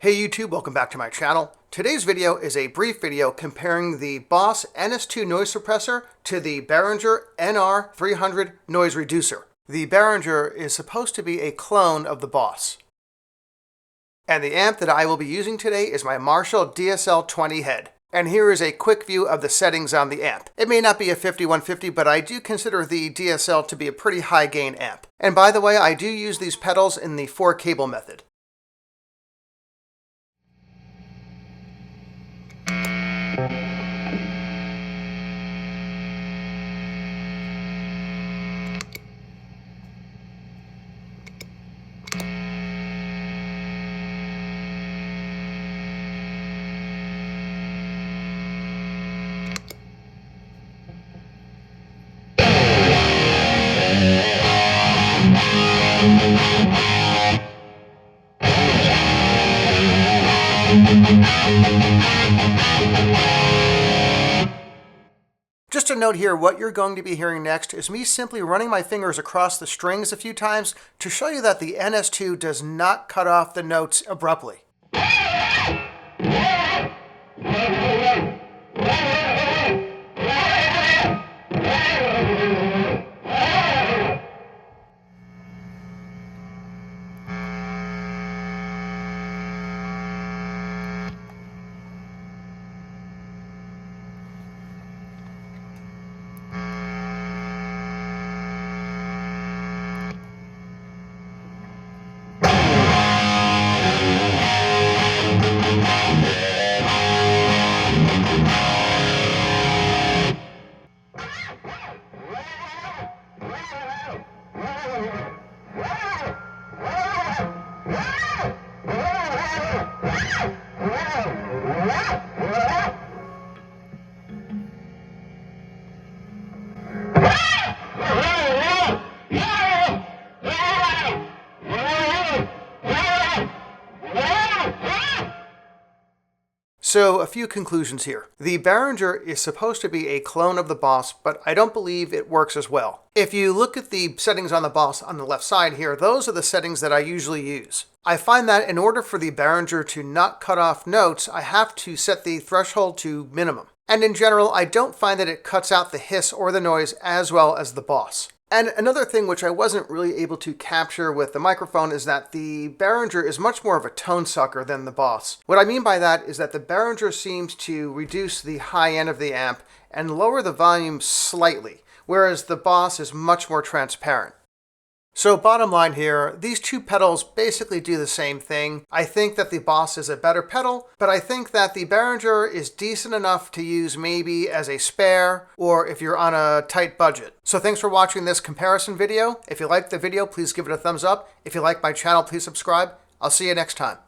Hey YouTube, welcome back to my channel. Today's video is a brief video comparing the Boss NS-2 noise suppressor to the Behringer NR300 noise reducer. The Behringer is supposed to be a clone of the Boss. And the amp that I will be using today is my Marshall DSL-20 head. And here is a quick view of the settings on the amp. It may not be a 5150, but I do consider the DSL to be a pretty high gain amp. And by the way, I do use these pedals in the 4-cable method. Just a note here, what you're going to be hearing next is me simply running my fingers across the strings a few times to show you that the NS-2 does not cut off the notes abruptly. So a few conclusions here. The Behringer is supposed to be a clone of the Boss, but I don't believe it works as well. If you look at the settings on the Boss on the left side here, those are the settings that I usually use. I find that in order for the Behringer to not cut off notes, I have to set the threshold to minimum. And in general, I don't find that it cuts out the hiss or the noise as well as the Boss. And another thing which I wasn't really able to capture with the microphone is that the Behringer is much more of a tone sucker than the Boss. What I mean by that is that the Behringer seems to reduce the high end of the amp and lower the volume slightly, whereas the Boss is much more transparent. So bottom line here, these two pedals basically do the same thing. I think that the Boss is a better pedal, but I think that the Behringer is decent enough to use maybe as a spare or if you're on a tight budget. So thanks for watching this comparison video. If you liked the video, please give it a thumbs up. If you like my channel, please subscribe. I'll see you next time.